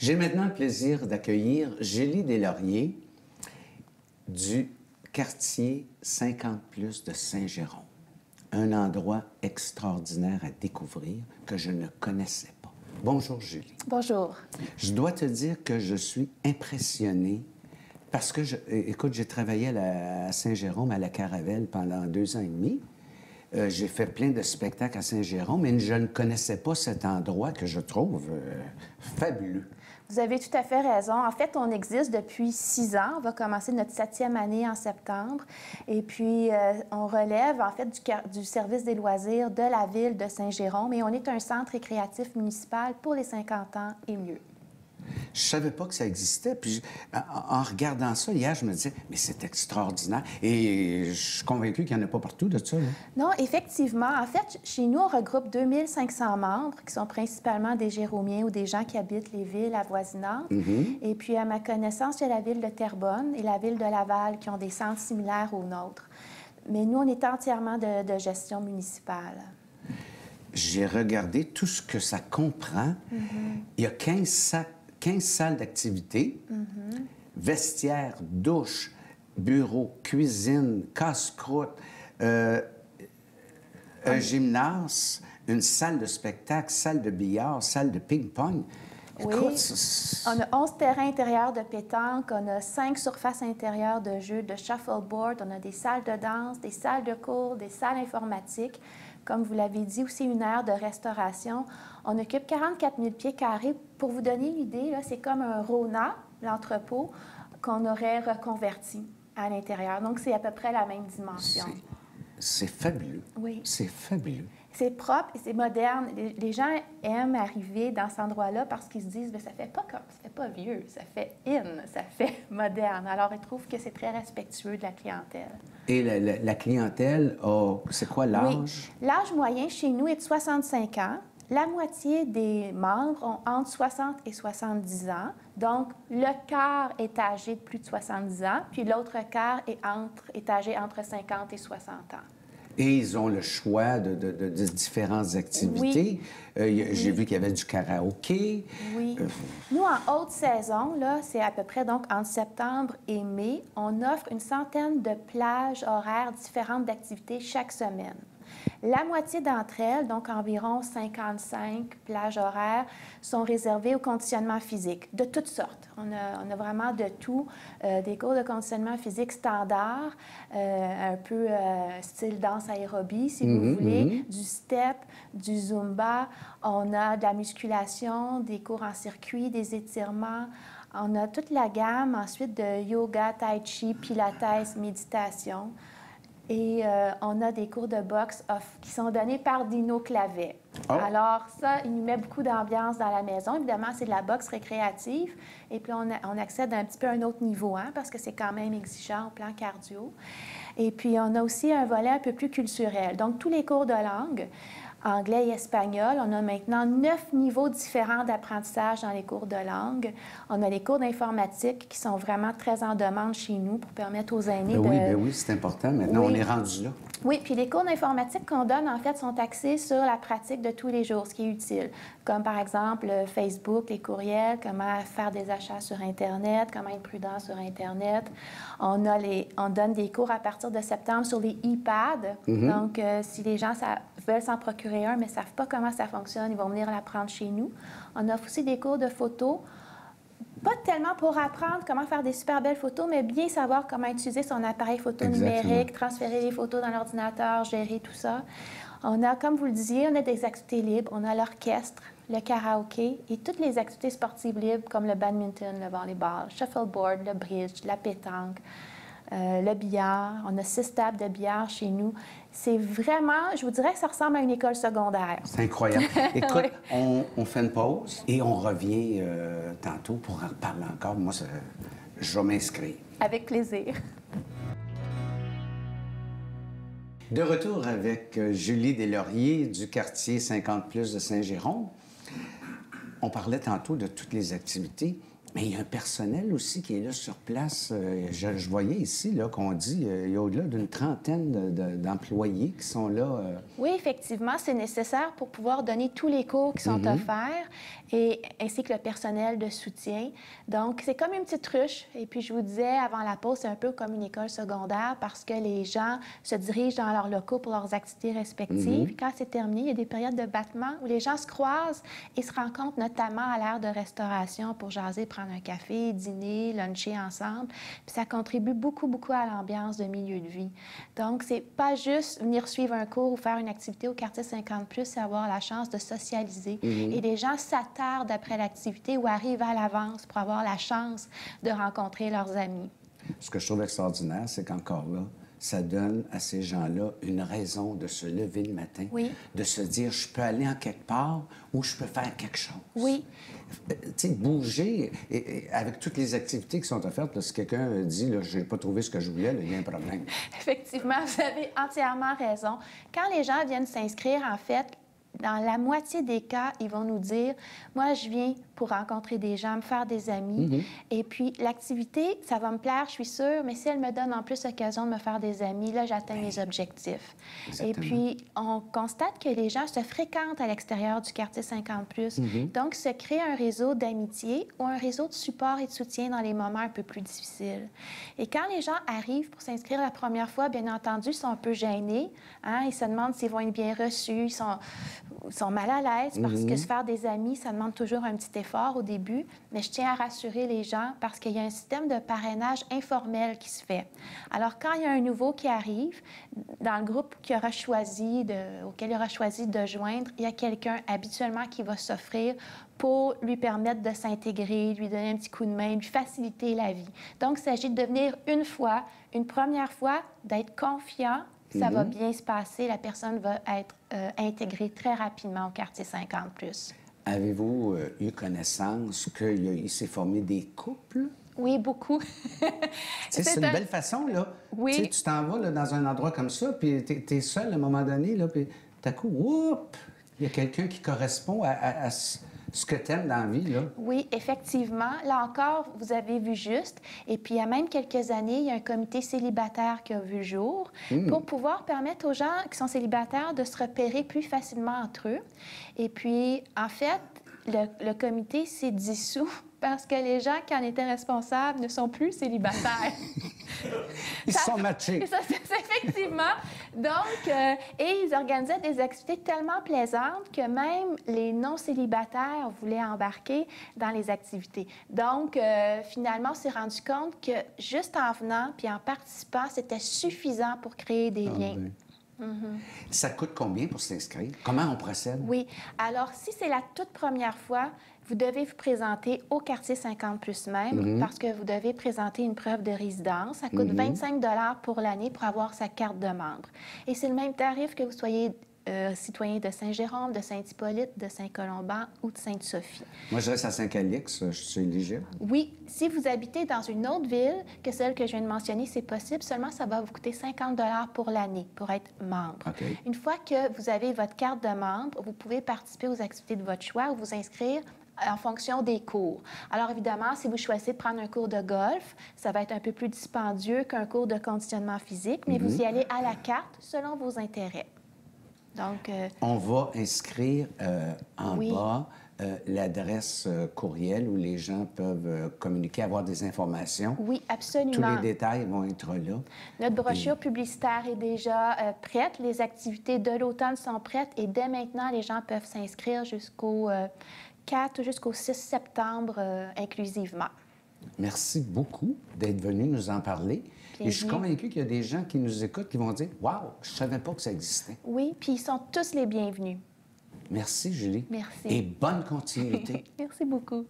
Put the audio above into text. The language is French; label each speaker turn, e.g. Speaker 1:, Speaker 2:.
Speaker 1: J'ai maintenant le plaisir d'accueillir Julie Deslauriers du quartier 50+ de Saint-Jérôme. Un endroit extraordinaire à découvrir que je ne connaissais pas. Bonjour, Julie.
Speaker 2: Bonjour.
Speaker 1: Je dois te dire que je suis impressionnée parce que, écoute, j'ai travaillé à Saint-Jérôme, à la Caravelle, pendant 2 ans et demi. J'ai fait plein de spectacles à Saint-Jérôme, mais je ne connaissais pas cet endroit que je trouve fabuleux.
Speaker 2: Vous avez tout à fait raison. En fait, on existe depuis 6 ans. On va commencer notre 7e année en septembre. Et puis, on relève, en fait, du service des loisirs de la ville de Saint-Jérôme. Et on est un centre récréatif municipal pour les 50 ans et mieux.
Speaker 1: Je savais pas que ça existait. Puis, en regardant ça hier, je me disais, mais c'est extraordinaire. Et je suis convaincu qu'il n'y en a pas partout de ça, là.
Speaker 2: Non, effectivement. En fait, chez nous, on regroupe 2500 membres qui sont principalement des Jéromiens ou des gens qui habitent les villes avoisinantes. Et puis, à ma connaissance, il y a la ville de Terrebonne et la ville de Laval qui ont des centres similaires aux nôtres. Mais nous, on est entièrement de gestion municipale.
Speaker 1: J'ai regardé tout ce que ça comprend. Il y a 15 salles d'activité, vestiaires, douches, bureaux, cuisine, casse-croûte, un gymnase, une salle de spectacle, salle de billard, salle de ping-pong.
Speaker 2: Oui, on a 11 terrains intérieurs de pétanque, on a 5 surfaces intérieures de jeux de shuffleboard, on a des salles de danse, des salles de cours, des salles informatiques. Comme vous l'avez dit, aussi une aire de restauration. On occupe 44 000 pieds carrés. Pour vous donner une idée, c'est comme un Rona, l'entrepôt, qu'on aurait reconverti à l'intérieur. Donc, c'est à peu près la même dimension.
Speaker 1: C'est fabuleux.
Speaker 2: Oui.
Speaker 1: C'est fabuleux.
Speaker 2: C'est propre et c'est moderne. Les gens aiment arriver dans cet endroit-là parce qu'ils se disent, bien, ça fait pas vieux, ça fait ça fait moderne. Alors, ils trouvent que c'est très respectueux de la clientèle.
Speaker 1: Et la clientèle, c'est quoi l'âge?
Speaker 2: Oui. L'âge moyen chez nous est de 65 ans. La moitié des membres ont entre 60 et 70 ans. Donc, le quart est âgé de plus de 70 ans, puis l'autre quart est âgé entre 50 et 60 ans. Et
Speaker 1: ils ont le choix de différentes activités.
Speaker 2: Oui.
Speaker 1: J'ai vu qu'il y avait du karaoké.
Speaker 2: Oui. Nous, en haute saison, là, c'est à peu près donc entre septembre et mai, on offre une centaine de plages horaires différentes d'activités chaque semaine. La moitié d'entre elles, donc environ 55 plages horaires, sont réservées au conditionnement physique, de toutes sortes. On a vraiment de tout, des cours de conditionnement physique standard, un peu style danse aérobie, si vous voulez, du step, du zumba. On a de la musculation, des cours en circuit, des étirements. On a toute la gamme ensuite de yoga, tai chi, pilates, méditation. Et on a des cours de boxe qui sont donnés par Dino Clavet. Oh. Alors ça, il nous met beaucoup d'ambiance dans la maison. Évidemment, c'est de la boxe récréative. Et puis, on accède à un petit peu à un autre niveau, parce que c'est quand même exigeant au plan cardio. Et puis, on a aussi un volet un peu plus culturel. Donc, tous les cours de langue, anglais et espagnol. On a maintenant 9 niveaux différents d'apprentissage dans les cours de langue. On a les cours d'informatique qui sont vraiment très en demande chez nous pour permettre aux aînés
Speaker 1: Ben oui, c'est important. Maintenant, on est rendu là.
Speaker 2: Oui, puis les cours d'informatique qu'on donne, en fait, sont axés sur la pratique de tous les jours, ce qui est utile. Comme, par exemple, Facebook, les courriels, comment faire des achats sur Internet, comment être prudent sur Internet. On donne des cours à partir de septembre sur les iPads. Donc, si les gens veulent s'en procurer un, mais ne savent pas comment ça fonctionne, ils vont venir l'apprendre chez nous. On offre aussi des cours de photo. Pas tellement pour apprendre comment faire des super belles photos, mais bien savoir comment utiliser son appareil photo numérique, transférer les photos dans l'ordinateur, gérer tout ça. On a, comme vous le disiez, on a des activités libres. On a l'orchestre, le karaoké et toutes les activités sportives libres comme le badminton, le volleyball, shuffleboard, le bridge, la pétanque, le billard. On a 6 tables de billard chez nous. C'est vraiment, je vous dirais que ça ressemble à une école secondaire.
Speaker 1: C'est incroyable. Écoute, on fait une pause et on revient tantôt pour en reparler encore. Moi, je vais m'inscrire.
Speaker 2: Avec plaisir.
Speaker 1: De retour avec Julie Deslauriers du quartier 50+ de Saint-Jérôme. On parlait tantôt de toutes les activités. Mais il y a un personnel aussi qui est là sur place. Je voyais ici là, qu'on dit il y a au-delà d'une trentaine d'employés qui sont là.
Speaker 2: Oui, effectivement, c'est nécessaire pour pouvoir donner tous les cours qui sont offerts. et ainsi que le personnel de soutien. Donc, c'est comme une petite ruche. Et puis, je vous disais avant la pause, c'est un peu comme une école secondaire parce que les gens se dirigent dans leurs locaux pour leurs activités respectives. Puis quand c'est terminé, il y a des périodes de battement où les gens se croisent et se rencontrent notamment à l'ère de restauration pour jaser, prendre un café, dîner, luncher ensemble. Puis ça contribue beaucoup, beaucoup à l'ambiance de milieu de vie. Donc, c'est pas juste venir suivre un cours ou faire une activité au quartier 50+, c'est avoir la chance de socialiser. Et les gens s'attardent après l'activité ou arrivent à l'avance pour avoir la chance de rencontrer leurs amis.
Speaker 1: Ce que je trouve extraordinaire, c'est qu'encore là, ça donne à ces gens-là une raison de se lever le matin, de se dire, je peux aller en quelque part ou je peux faire quelque chose.
Speaker 2: Oui.
Speaker 1: Tu sais, bouger, et avec toutes les activités qui sont offertes, là, si quelqu'un dit, là, je n'ai pas trouvé ce que je voulais, là, il y a un problème.
Speaker 2: Effectivement, vous avez entièrement raison. Quand les gens viennent s'inscrire, en fait, dans la moitié des cas, ils vont nous dire, moi, je viens pour rencontrer des gens, me faire des amis. Et puis, l'activité, ça va me plaire, je suis sûre, mais si elle me donne en plus l'occasion de me faire des amis, là, j'atteins mes objectifs.
Speaker 1: Exactement.
Speaker 2: Et puis, on constate que les gens se fréquentent à l'extérieur du quartier 50+. Donc, se crée un réseau d'amitié ou un réseau de support et de soutien dans les moments un peu plus difficiles. Et quand les gens arrivent pour s'inscrire la première fois, bien entendu, ils sont un peu gênés. Hein? Ils se demandent s'ils vont être bien reçus, ils sont mal à l'aise parce que se faire des amis, ça demande toujours un petit effort au début. Mais je tiens à rassurer les gens parce qu'il y a un système de parrainage informel qui se fait. Alors, quand il y a un nouveau qui arrive, dans le groupe auquel il aura choisi de joindre, il y a quelqu'un habituellement qui va s'offrir pour lui permettre de s'intégrer, lui donner un petit coup de main, lui faciliter la vie. Donc, il s'agit de devenir une première fois, d'être confiant. Ça va bien se passer. La personne va être intégrée très rapidement au quartier 50+.
Speaker 1: Avez-vous eu connaissance qu'il s'est formé des couples?
Speaker 2: Oui, beaucoup.
Speaker 1: C'est une belle façon, là.
Speaker 2: Oui.
Speaker 1: T'sais, tu t'en vas là, dans un endroit comme ça, puis t'es seul à un moment donné, là, puis tout à coup, whoop, il y a quelqu'un qui correspond à ce que t'aimes dans la vie, là.
Speaker 2: Oui, effectivement. Là encore, vous avez vu juste. Et puis, il y a même quelques années, il y a un comité célibataire qui a vu le jour pour pouvoir permettre aux gens qui sont célibataires de se repérer plus facilement entre eux. Et puis, en fait, le comité s'est dissous parce que les gens qui en étaient responsables ne sont plus célibataires.
Speaker 1: Ils se sont matchés.
Speaker 2: Effectivement. Donc, et ils organisaient des activités tellement plaisantes que même les non-célibataires voulaient embarquer dans les activités. Donc, finalement, on s'est rendu compte que juste en venant puis en participant, c'était suffisant pour créer des liens.
Speaker 1: Oui. Ça coûte combien pour s'inscrire? Comment on procède?
Speaker 2: Oui. Alors, si c'est la toute première fois, vous devez vous présenter au quartier 50+ même parce que vous devez présenter une preuve de résidence. Ça coûte 25 $ pour l'année pour avoir sa carte de membre. Et c'est le même tarif que vous soyez citoyen de Saint-Jérôme, de Saint-Hippolyte, de Saint-Colomban ou de Sainte-Sophie.
Speaker 1: Moi, je reste à Saint-Calix. Je suis éligible.
Speaker 2: Oui. Si vous habitez dans une autre ville que celle que je viens de mentionner, c'est possible. Seulement, ça va vous coûter 50 $ pour l'année pour être membre.
Speaker 1: Okay.
Speaker 2: Une fois que vous avez votre carte de membre, vous pouvez participer aux activités de votre choix ou vous inscrire en fonction des cours. Alors, évidemment, si vous choisissez de prendre un cours de golf, ça va être un peu plus dispendieux qu'un cours de conditionnement physique, mais vous y allez à la carte selon vos intérêts. Donc,
Speaker 1: on va inscrire en bas l'adresse courriel où les gens peuvent communiquer, avoir des informations.
Speaker 2: Oui, absolument.
Speaker 1: Tous les détails vont être là.
Speaker 2: Notre brochure publicitaire est déjà prête. Les activités de l'automne sont prêtes et dès maintenant, les gens peuvent s'inscrire jusqu'au 4 ou jusqu'au 6 septembre inclusivement.
Speaker 1: Merci beaucoup d'être venu nous en parler. Et je suis convaincue qu'il y a des gens qui nous écoutent qui vont dire « Wow, je ne savais pas que ça existait. »
Speaker 2: Oui, puis ils sont tous les bienvenus.
Speaker 1: Merci, Julie.
Speaker 2: Merci.
Speaker 1: Et bonne continuité.
Speaker 2: Merci beaucoup.